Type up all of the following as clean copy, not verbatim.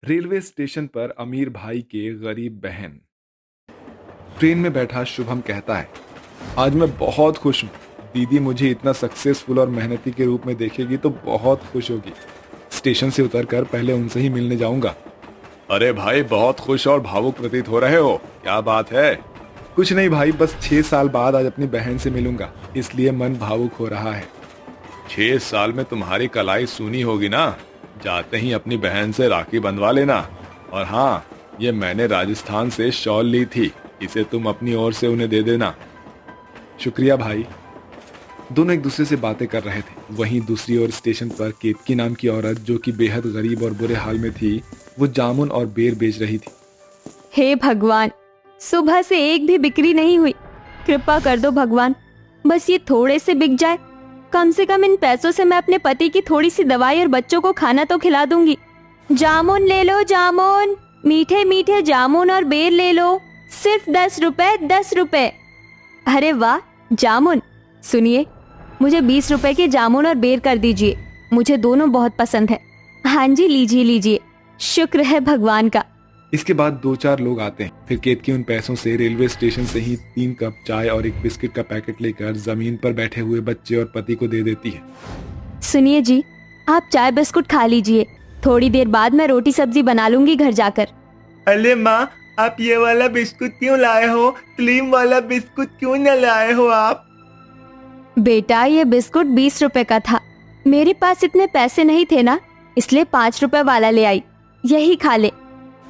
Railway station पर अमीर भाई के गरीब बहन। ट्रेन में बैठा शुभम कहता है, आज मैं बहुत खुश हूँ। दीदी मुझे इतना सक्सेसफुल और मेहनती के रूप में देखेगी तो बहुत खुश होगी। स्टेशन से उतरकर पहले उनसे ही मिलने जाऊंगा। अरे भाई, बहुत खुश और भावुक प्रतीत हो रहे हो, क्या बात है? कुछ नहीं भाई, बस 6 साल बाद आज अपनी बहन से मिलूंगा, इसलिए मन भावुक हो रहा है। 6 साल में तुम्हारी कलाई सूनी होगी ना। जाते ही अपनी बहन से राखी बंधवा लेना। और हाँ, ये मैंने राजस्थान से शॉल ली थी, इसे तुम अपनी ओर से उन्हें दे देना। शुक्रिया भाई। दोनों एक दूसरे से बातें कर रहे थे। वहीं दूसरी ओर स्टेशन पर केतकी नाम की औरत, जो कि बेहद गरीब और बुरे हाल में थी, वो जामुन और बेर बेच रही थी। हे भगवान, सुबह से एक भी बिक्री नहीं हुई। कृपा कर दो भगवान, बस ये थोड़े से बिक जाए। कम से कम इन पैसों से मैं अपने पति की थोड़ी सी दवाई और बच्चों को खाना तो खिला दूंगी। जामुन ले लो जामुन, मीठे मीठे जामुन और बेर ले लो, सिर्फ 10 रुपए 10 रुपए। अरे वाह जामुन, सुनिए, मुझे 20 रुपए के जामुन और बेर कर दीजिए, मुझे दोनों बहुत पसंद है। हाँ जी, लीजिए लीजिए, शुक्र है भगवान का। इसके बाद 2-4 लोग आते हैं। फिर केतकी उन पैसों से रेलवे स्टेशन से ही 3 कप चाय और एक बिस्किट का पैकेट लेकर जमीन पर बैठे हुए बच्चे और पति को दे देती है। सुनिए जी, आप चाय बिस्कुट खा लीजिए, थोड़ी देर बाद मैं रोटी सब्जी बना लूंगी घर जाकर। अरे माँ, आप ये वाला बिस्कुट क्यों लाए हो? क्रीम वाला बिस्कुट क्यों न लाए हो आप? बेटा, ये बिस्कुट 20 रुपए का था, मेरे पास इतने पैसे नहीं थे ना, इसलिए 5 रुपए वाला ले आई, यही खा ले।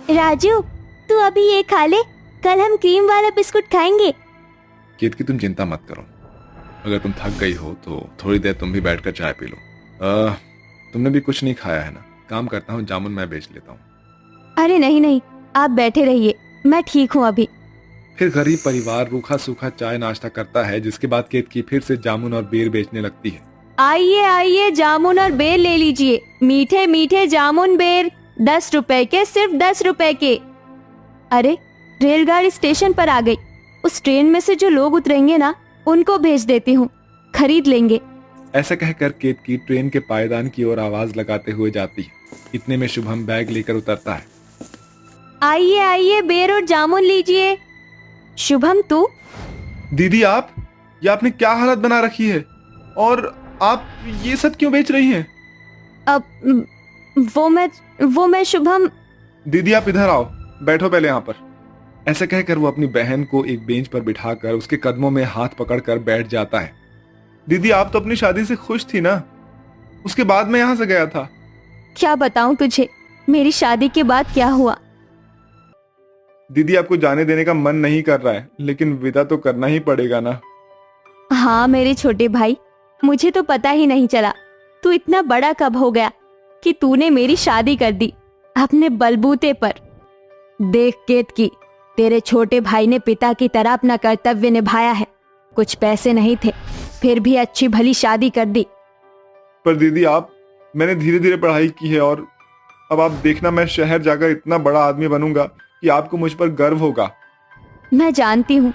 राजू, तू अभी ये खा ले, कल हम क्रीम वाला बिस्कुट खाएंगे। केतकी, तुम चिंता मत करो। अगर तुम थक गई हो तो थोड़ी देर तुम भी बैठकर चाय पी लो। तुमने भी कुछ नहीं खाया है ना? काम करता हूँ, जामुन मैं बेच लेता हूँ। अरे नहीं नहीं, आप बैठे रहिए, मैं ठीक हूँ अभी। फिर गरीब परिवार रूखा सूखा चाय नाश्ता करता है, जिसके बाद केतकी फिर से जामुन और बेर बेचने लगती है। आइए आइए, जामुन और बेर ले लीजिए, मीठे मीठे जामुन बेर, 10 रुपए के, सिर्फ 10 रुपए के। अरे, रेलगाड़ी स्टेशन पर आ गई। उस ट्रेन में से जो लोग उतरेंगे ना, उनको भेज देती हूँ, खरीद लेंगे। ऐसा कहकर केतकी ट्रेन के पायदान की ओर आवाज लगाते हुए जाती है। इतने में शुभम बैग लेकर उतरता है। आइए आइए, बेर और जामुन लीजिए। शुभम, तू? दीदी, आप ये आपने क्या हालत बना रखी है? और आप ये सब क्यों बेच रही हैं? अब वो मैं शुभम। दीदी, आप इधर आओ, बैठो पहले यहाँ पर। ऐसा कहकर वो अपनी बहन को एक बेंच पर बिठाकर उसके कदमों में हाथ पकड़कर बैठ जाता है। दीदी, आप तो अपनी शादी से खुश थी ना? उसके बाद मैं यहाँ से गया था। क्या बताऊं तुझे, मेरी शादी के बाद क्या हुआ। दीदी, आपको जाने देने का मन नहीं कर रहा है, लेकिन विदा तो करना ही पड़ेगा ना। हाँ मेरे छोटे भाई, मुझे तो पता ही नहीं चला तू इतना बड़ा कब हो गया कि तूने मेरी शादी कर दी अपने बलबूते पर। देख केतकी, तेरे छोटे भाई ने पिता की तरह अपना कर्तव्य निभाया है। कुछ पैसे नहीं थे, फिर भी अच्छी भली शादी कर दी। पर दीदी, मैंने धीरे धीरे पढ़ाई की है, और अब आप देखना, मैं शहर जाकर इतना बड़ा आदमी बनूंगा कि आपको मुझ पर गर्व होगा। मैं जानती हूँ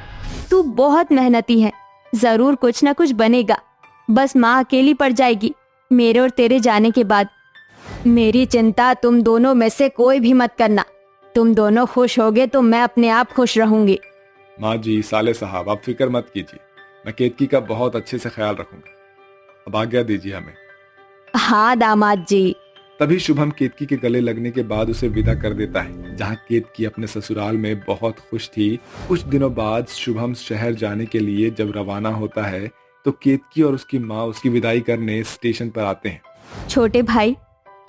तू बहुत मेहनती है, जरूर कुछ ना कुछ बनेगा। बस माँ अकेली पड़ जाएगी मेरे और तेरे जाने के बाद। मेरी चिंता तुम दोनों में से कोई भी मत करना। तुम दोनों खुश होगे तो मैं अपने आप खुश रहूंगी। माँ जी, साले साहब, आप फिक्र मत कीजिए, मैं केतकी का बहुत अच्छे से ख्याल रखूंगा। अब आज्ञा दीजिए हमें। हाँ दामाद जी। तभी शुभम केतकी के गले लगने के बाद उसे विदा कर देता है। जहाँ केतकी अपने ससुराल में बहुत खुश थी, कुछ दिनों बाद शुभम शहर जाने के लिए जब रवाना होता है तो केतकी और उसकी माँ उसकी विदाई करने स्टेशन पर आते हैं। छोटे भाई,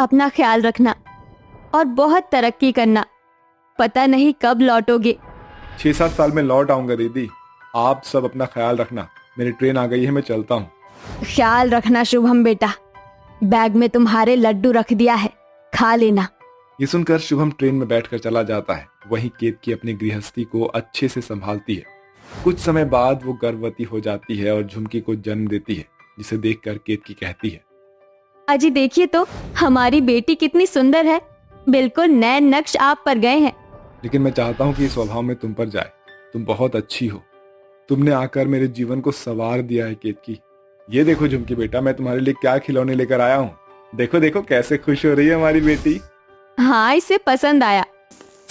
अपना ख्याल रखना और बहुत तरक्की करना। पता नहीं कब लौटोगे। 6-7 साल में लौट आऊंगा दीदी। आप सब अपना ख्याल रखना। मेरी ट्रेन आ गई है, मैं चलता हूँ। ख्याल रखना शुभम बेटा। बैग में तुम्हारे लड्डू रख दिया है, खा लेना। ये सुनकर शुभम ट्रेन में बैठकर चला जाता है। वहीं केतकी अपनी गृहस्थी को अच्छे से संभालती है। कुछ समय बाद वो गर्भवती हो जाती है और झुमकी को जन्म देती है, जिसे देखकर केतकी कहती है, अजी देखिए तो, हमारी बेटी कितनी सुंदर है, बिल्कुल नए नक्श आप पर गए हैं। लेकिन मैं चाहता हूँ कि स्वभाव में तुम पर जाए। तुम बहुत अच्छी हो। तुमने आकर मेरे जीवन को संवार दिया है केतकी। ये देखो झुमकी बेटा, मैं तुम्हारे लिए क्या खिलौने लेकर आया हूँ। देखो देखो कैसे खुश हो रही है हमारी बेटी। हाँ, इसे पसंद आया।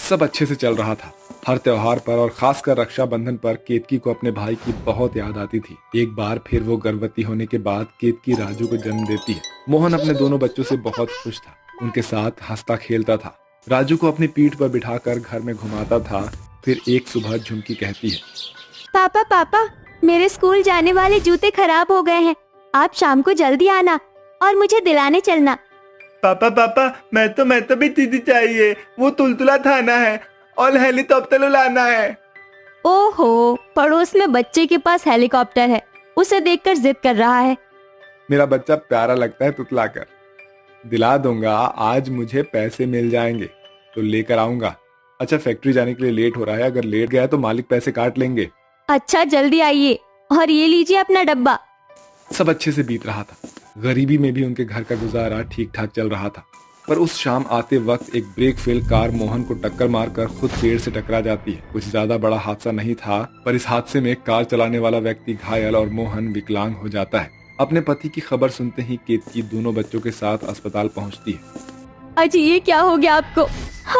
सब अच्छे से चल रहा था। हर त्योहार पर और खासकर रक्षाबंधन पर केतकी को अपने भाई की बहुत याद आती थी। एक बार फिर वो गर्भवती होने के बाद केतकी राजू को जन्म देती है। मोहन अपने दोनों बच्चों से बहुत खुश था, उनके साथ हंसता खेलता था। राजू को अपनी पीठ पर बिठाकर घर में घुमाता था। फिर एक सुबह झुमकी कहती है, पापा पापा, मेरे स्कूल जाने वाले जूते खराब हो गए हैं। आप शाम को जल्दी आना और मुझे दिलाने चलना। पापा पापा, मैं तो भी दीदी चाहिए। वो तुलतुला थाना है और हेलीकॉप्टर लाना है। ओहो, पड़ोस में बच्चे के पास हेलीकॉप्टर है, उसे देखकर जिद कर रहा है। मेरा बच्चा प्यारा लगता है तुतला कर। दिला दूंगा, आज मुझे पैसे मिल जाएंगे तो लेकर आऊंगा। अच्छा, फैक्ट्री जाने के लिए लेट हो रहा है, अगर लेट गया तो मालिक पैसे काट लेंगे। अच्छा, जल्दी आइए और ये लीजिए अपना डब्बा। सब अच्छे से बीत रहा था। गरीबी में भी उनके घर का गुजारा ठीक ठाक चल रहा था। पर उस शाम आते वक्त एक ब्रेक फेल कार मोहन को टक्कर मारकर खुद पेड़ से टकरा जाती है। कुछ ज्यादा बड़ा हादसा नहीं था, पर इस हादसे में कार चलाने वाला व्यक्ति घायल और मोहन विकलांग हो जाता है। अपने पति की खबर सुनते ही केतकी दोनों बच्चों के साथ अस्पताल पहुंचती है। अजी, ये क्या हो गया आपको?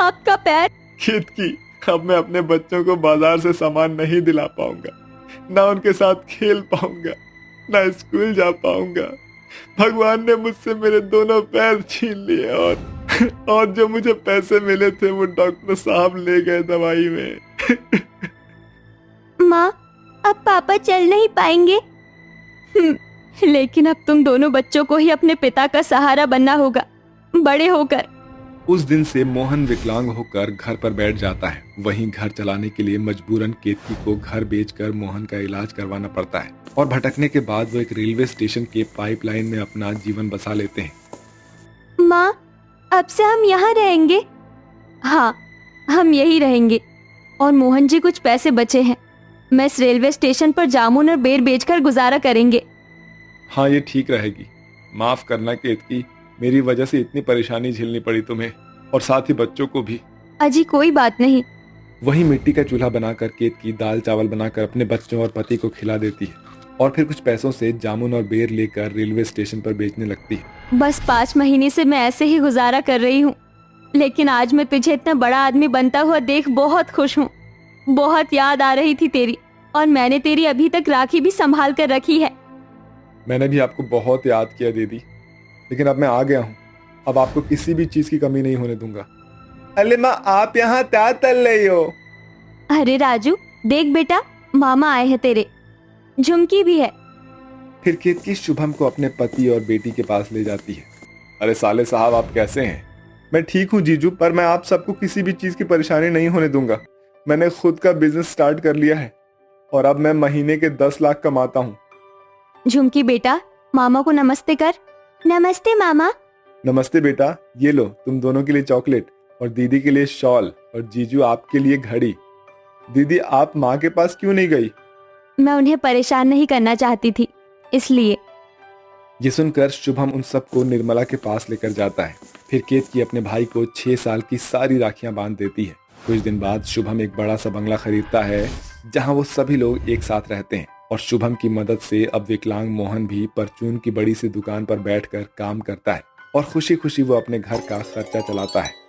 आपका पैर। केतकी, अब मैं अपने बच्चों को बाजार से सामान नहीं दिला पाऊंगा, ना उनके साथ खेल पाऊंगा, ना स्कूल जा पाऊंगा। भगवान ने मुझसे मेरे दोनों पैर छीन लिए और जो मुझे पैसे मिले थे वो डॉक्टर साहब ले गए दवाई में। माँ, अब पापा चल नहीं पाएंगे। लेकिन अब तुम दोनों बच्चों को ही अपने पिता का सहारा बनना होगा, बड़े होकर। उस दिन से मोहन विकलांग होकर घर पर बैठ जाता है। वहीं घर चलाने के लिए मजबूरन केतकी को घर बेचकर मोहन का इलाज करवाना पड़ता है और भटकने के बाद वो एक रेलवे स्टेशन के पाइपलाइन में अपना जीवन बसा लेते हैं। माँ, अब से हम यहाँ रहेंगे? हाँ, हम यही रहेंगे। और मोहन जी, कुछ पैसे बचे हैं, मैं इस रेलवे स्टेशन पर जामुन और बेर बेचकर गुजारा करेंगे। हाँ, ये ठीक रहेगी। माफ करना केतकी, मेरी वजह से इतनी परेशानी झेलनी पड़ी तुम्हें और साथ ही बच्चों को भी। अजी, कोई बात नहीं। वही मिट्टी का चूल्हा बनाकर केतकी दाल चावल बनाकर अपने बच्चों और पति को खिला देती है और फिर कुछ पैसों से जामुन और बेर लेकर रेलवे स्टेशन पर बेचने लगती है। बस 5 महीने से मैं ऐसे ही गुजारा कर रही हूँ, लेकिन आज मैं तुझे इतना बड़ा आदमी बनता हुआ देख बहुत खुश हूँ। बहुत याद आ रही थी तेरी, और मैंने तेरी अभी तक राखी भी संभाल कर रखी है। मैंने भी आपको बहुत याद किया दीदी, लेकिन अब मैं आ गया हूँ। अब आपको किसी भी चीज की कमी नहीं होने दूंगा। अरे माँ, आप यहाँ क्या तल रही हो? अरे राजू, देख बेटा, मामा आए हैं तेरे। झुमकी भी है। फिर केतकी शुभम को अपने पति और बेटी के पास ले जाती है। अरे साले साहब, आप कैसे हैं? मैं ठीक हूँ जीजू, पर मैं आप सबको किसी भी चीज की परेशानी नहीं होने दूंगा। मैंने खुद का बिजनेस स्टार्ट कर लिया है और अब मैं महीने के 10 लाख कमाता हूँ। झुमकी बेटा, मामा को नमस्ते कर। नमस्ते मामा। नमस्ते बेटा, ये लो तुम दोनों के लिए चॉकलेट और दीदी के लिए शॉल और जीजू आपके लिए घड़ी। दीदी, आप माँ के पास क्यों नहीं गई? मैं उन्हें परेशान नहीं करना चाहती थी, इसलिए। ये सुनकर शुभम उन सबको निर्मला के पास लेकर जाता है। फिर केतकी अपने भाई को 6 साल की सारी राखियां बांध देती है। कुछ दिन बाद शुभम एक बड़ा सा बंगला खरीदता है जहां वो सभी लोग एक साथ रहते हैं और शुभम की मदद से अब विकलांग मोहन भी परचून की बड़ी सी दुकान पर बैठकर काम करता है और खुशी खुशी वो अपने घर का खर्चा चलाता है।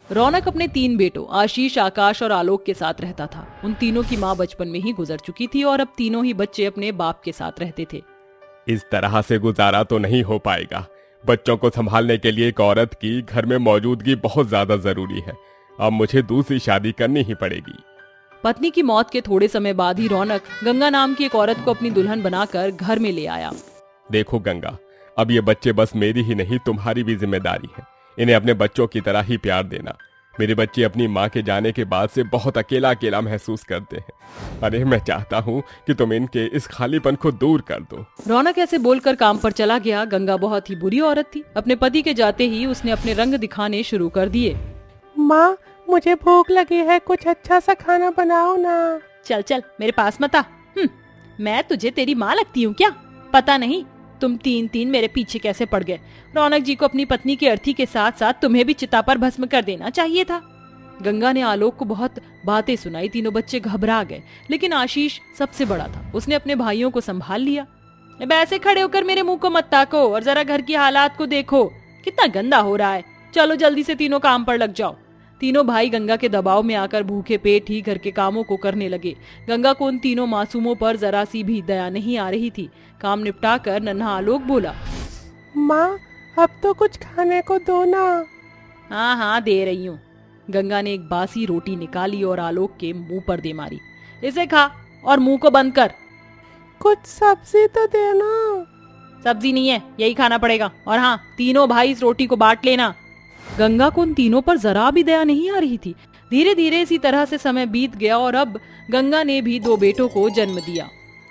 रौनक अपने 3 बेटों आशीष, आकाश और आलोक के साथ रहता था। उन तीनों की मां बचपन में ही गुजर चुकी थी और अब तीनों ही बच्चे अपने बाप के साथ रहते थे। इस तरह से गुजारा तो नहीं हो पाएगा। बच्चों को संभालने के लिए एक औरत की घर में मौजूदगी बहुत ज्यादा जरूरी है। अब मुझे दूसरी शादी करनी ही पड़ेगी। पत्नी की मौत के थोड़े समय बाद ही रौनक गंगा नाम की एक औरत को अपनी दुल्हन बनाकर घर में ले आया। देखो गंगा, अब ये बच्चे बस मेरी ही नहीं तुम्हारी भी जिम्मेदारी है। इन्हें अपने बच्चों की तरह ही प्यार देना। मेरे बच्चे अपनी माँ के जाने के बाद से बहुत अकेला अकेला महसूस करते हैं। अरे मैं चाहता हूँ कि तुम इनके इस खालीपन को दूर कर दो। रौनक ऐसे बोलकर काम पर चला गया। गंगा बहुत ही बुरी औरत थी। अपने पति के जाते ही उसने अपने रंग दिखाने शुरू कर दिए। माँ, मुझे भूख लगी है, कुछ अच्छा सा खाना बनाओ ना। चल चल मेरे पास मत आ। मैं तुझे तेरी माँ लगती हूँ क्या? पता नहीं तुम 3 मेरे पीछे कैसे पड़ गए। रौनक जी को अपनी पत्नी की अर्थी के साथ साथ तुम्हें भी चिता पर भस्म कर देना चाहिए था। गंगा ने आलोक को बहुत बातें सुनाई। तीनों बच्चे घबरा गए, लेकिन आशीष सबसे बड़ा था। उसने अपने भाइयों को संभाल लिया। अब ऐसे खड़े होकर मेरे मुंह को मत ताको और जरा घर की हालात को देखो, कितना गंदा हो रहा है। चलो जल्दी से तीनों काम पर लग जाओ। तीनों भाई गंगा के दबाव में आकर भूखे पेट ही घर के कामों को करने लगे। गंगा को उन तीनों मासूमों पर जरा सी भी दया नहीं आ रही थी। काम निपटा कर नन्हा आलोक बोला, माँ अब तो कुछ खाने को दो ना। हाँ हाँ दे रही हूँ। गंगा ने एक बासी रोटी निकाली और आलोक के मुंह पर दे मारी। इसे खा और मुंह को बंद कर। कुछ सब्जी तो देना। सब्जी नहीं है, यही खाना पड़ेगा। और हाँ, तीनों भाई इस रोटी को बांट लेना। गंगा को उन तीनों पर जरा भी दया नहीं आ रही थी। धीरे धीरे इसी तरह से समय बीत गया और अब गंगा ने भी 2 बेटों को जन्म दिया।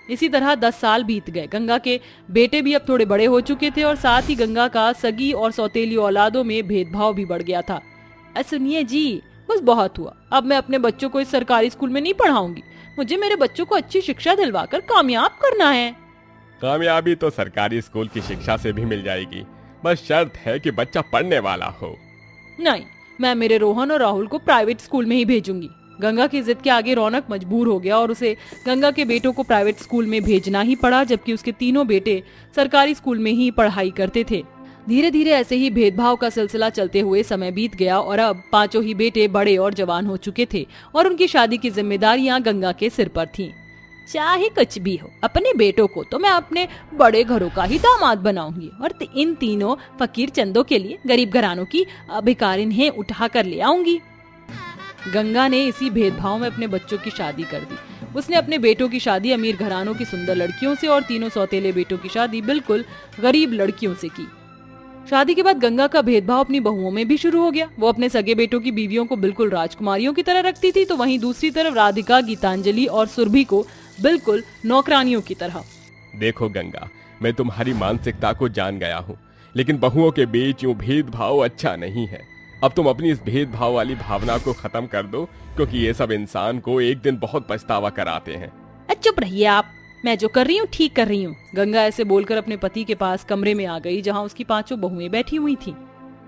इसी तरह 10 साल बीत गए। गंगा के बेटे भी अब थोड़े बड़े हो चुके थे और साथ ही गंगा का सगी और सौतेली औलादों में भेदभाव भी बढ़ गया था। सुनिए जी, बस बहुत हुआ। अब मैं अपने बच्चों को इस सरकारी स्कूल में नहीं पढ़ाऊंगी। मुझे मेरे बच्चों को अच्छी शिक्षा दिलवाकर कामयाब करना है। कामयाबी तो सरकारी स्कूल की शिक्षा से भी मिल जाएगी, बस शर्त है कि बच्चा पढ़ने वाला हो। नहीं, मैं मेरे रोहन और राहुल को प्राइवेट स्कूल में ही भेजूंगी। गंगा की जिद के आगे रौनक मजबूर हो गया और उसे गंगा के बेटों को प्राइवेट स्कूल में भेजना ही पड़ा, जबकि उसके तीनों बेटे सरकारी स्कूल में ही पढ़ाई करते थे। धीरे धीरे ऐसे ही भेदभाव का सिलसिला चलते हुए समय बीत गया और अब 5 ही बेटे बड़े और जवान हो चुके थे और उनकी शादी की जिम्मेदारियां गंगा के सिर पर थीं। चाहे कुछ भी हो, अपने बेटों को तो मैं अपने बड़े घरों का ही दामाद बनाऊंगी और इन तीनों फकीर चंदों के लिए गरीब घरानों की भिखारिनें उठा कर ले आऊंगी। गंगा ने इसी भेदभाव में अपने बच्चों की शादी कर दी। उसने अपने बेटों की शादी अमीर घरानों की सुंदर लड़कियों से और तीनों सौतेले बेटों की शादी बिल्कुल गरीब लड़कियों से की। शादी के बाद गंगा का भेदभाव अपनी बहुओं में भी शुरू हो गया। वो अपने सगे बेटों की बीवियों को बिल्कुल राजकुमारियों की तरह रखती थी, तो वहीं दूसरी तरफ राधिका, गीतांजलि और सुरभि को बिल्कुल नौकरानियों की तरह। देखो गंगा, मैं तुम्हारी मानसिकता को जान गया हूँ, लेकिन बहुओं के बीच यूं भेदभाव अच्छा नहीं है। अब तुम अपनी इस भेदभाव वाली भावना को खत्म कर दो, क्योंकि ये सब इंसान को एक दिन बहुत पछतावा कराते हैं। चुप रहिए आप, मैं जो कर रही हूँ ठीक कर रही हूँ। गंगा ऐसे बोलकर अपने पति के पास कमरे में आ गई, जहाँ उसकी 5 बहुएं बैठी हुई थीं।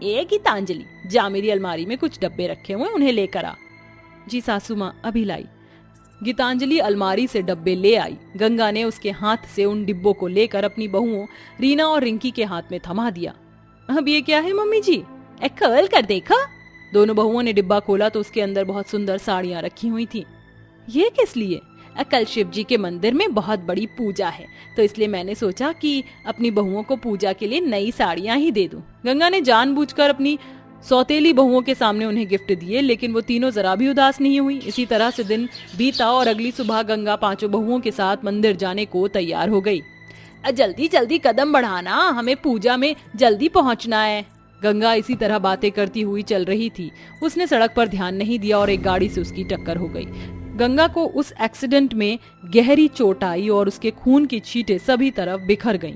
एक गीतांजलि, जा मेरी अलमारी में कुछ डब्बे रखे हुए, उन्हें लेकर आ। जी सासू माँ, अभी लाई। गीतांजलि अलमारी से डब्बे ले आई। गंगा ने उसके हाथ से उन डिब्बों को लेकर अपनी बहुओं रीना और रिंकी के हाथ में थमा दिया। अब ये क्या है मम्मी जी? खोल कर देखा। दोनों बहुओं ने डिब्बा खोला तो उसके अंदर बहुत सुंदर साड़ियां रखी हुई थीं। ये किस लिए? कल शिव जी के मंदिर में बहुत बड़ी पूजा है, तो इसलिए मैंने सोचा कि अपनी बहुओं को पूजा के लिए नई साड़ियां ही दे दूं। गंगा ने जानबूझकर अपनी सौतेली बहुओं के सामने उन्हें गिफ्ट दिए, लेकिन वो तीनों जरा भी उदास नहीं हुई। इसी तरह से दिन बीता और अगली सुबह गंगा 5 बहुओं के साथ मंदिर जाने को तैयार हो गई। जल्दी जल्दी कदम बढ़ाना, हमें पूजा में जल्दी पहुंचना है। गंगा इसी तरह बातें करती हुई चल रही थी। उसने सड़क पर ध्यान नहीं दिया और एक गाड़ी से उसकी टक्कर हो गई। गंगा को उस एक्सीडेंट में गहरी चोट आई और उसके खून की छींटें सभी तरफ बिखर गईं।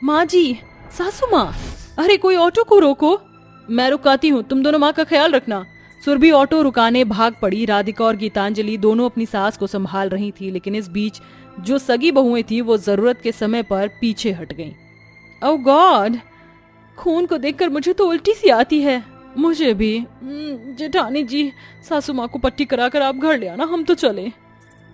माँ जी, सासू माँ, अरे कोई ऑटो को रोको। मैं रुकाती हूँ, तुम दोनों माँ का ख्याल रखना। सुरभि ऑटो रुकाने भाग पड़ी। राधिका और गीतांजलि दोनों अपनी सास को संभाल रही थी, लेकिन इस बीच जो सगी बहुएं थी वो जरूरत के समय पर पीछे हट गईं। ओह गॉड, खून को देखकर मुझे तो उल्टी सी आती है। मुझे भी। जेठानी जी, सासू माँ को पट्टी कराकर आप घर ले आना, हम तो चले।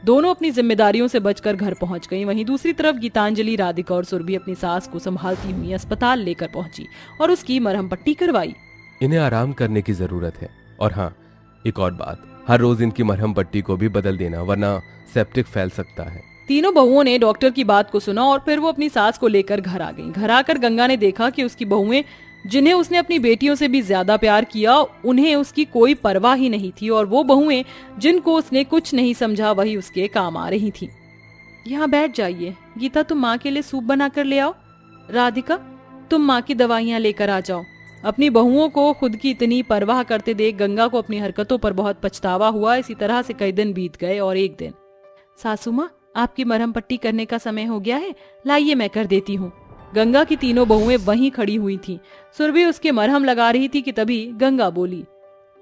दोनों अपनी जिम्मेदारियों से बचकर घर पहुंच गईं। वहीं दूसरी तरफ गीतांजलि, राधिका और सुरभि अपनी सास को संभालती हुई अस्पताल लेकर पहुंची और उसकी मरहम पट्टी करवाई। इन्हें आराम करने की जरूरत है। और हाँ, एक और बात, हर रोज इनकी मरहम पट्टी को भी बदल देना, वरना सेप्टिक फैल सकता है। तीनों बहुओं ने डॉक्टर की बात को सुना और फिर वो अपनी सास को लेकर घर आ गईं। घर आकर गंगा ने देखा कि उसकी बहुएं, जिन्हें उसने अपनी बेटियों से भी ज्यादा प्यार किया, उन्हें उसकी कोई परवाह ही नहीं थी, और वो बहुएं जिनको उसने कुछ नहीं समझा वही उसके काम आ रही थी। यहाँ बैठ जाइए। गीता, तुम माँ के लिए सूप बना कर ले आओ। राधिका, तुम माँ की दवाइयाँ लेकर आ जाओ। अपनी बहुओं को खुद की इतनी परवाह करते देख गंगा को अपनी हरकतों पर बहुत पछतावा हुआ। इसी तरह से कई दिन बीत गए और एक दिन, सासू माँ, आपकी मरहम पट्टी करने का समय हो गया है, लाइए मैं कर देती हूँ। गंगा की तीनों बहुएं वहीं खड़ी हुई थीं। सुरभि उसके मरहम लगा रही थी कि तभी गंगा बोली,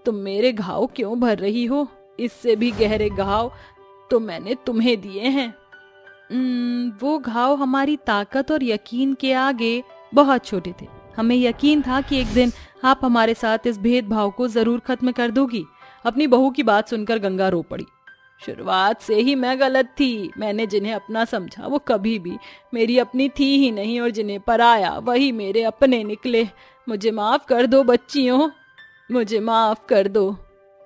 तुम मेरे घाव क्यों भर रही हो? इससे भी गहरे घाव तो मैंने तुम्हें दिए हैं। वो घाव हमारी ताकत और यकीन के आगे बहुत छोटे थे। हमें यकीन था कि एक दिन आप हमारे साथ इस भेदभाव को जरूर खत्म कर दोगी। अपनी बहू की बात सुनकर गंगा रो पड़ी। शुरुआत से ही मैं गलत थी। मैंने जिन्हें अपना समझा वो कभी भी मेरी अपनी थी ही नहीं, और जिन्हें पराया वही मेरे अपने निकले। मुझे माफ कर दो बच्चियों, मुझे माफ कर दो।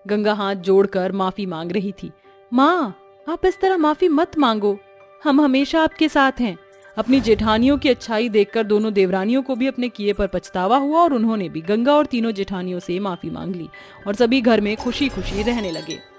गंगा हाथ जोड़कर माफी मांग रही थी। माँ, आप इस तरह माफी मत मांगो, हम हमेशा आपके साथ हैं। अपनी जेठानियों की अच्छाई देखकर दोनों देवरानियों को भी अपने किए पर पछतावा हुआ, और उन्होंने भी गंगा और तीनों जेठानियों से माफी मांग ली, और सभी घर में खुशी खुशी रहने लगे।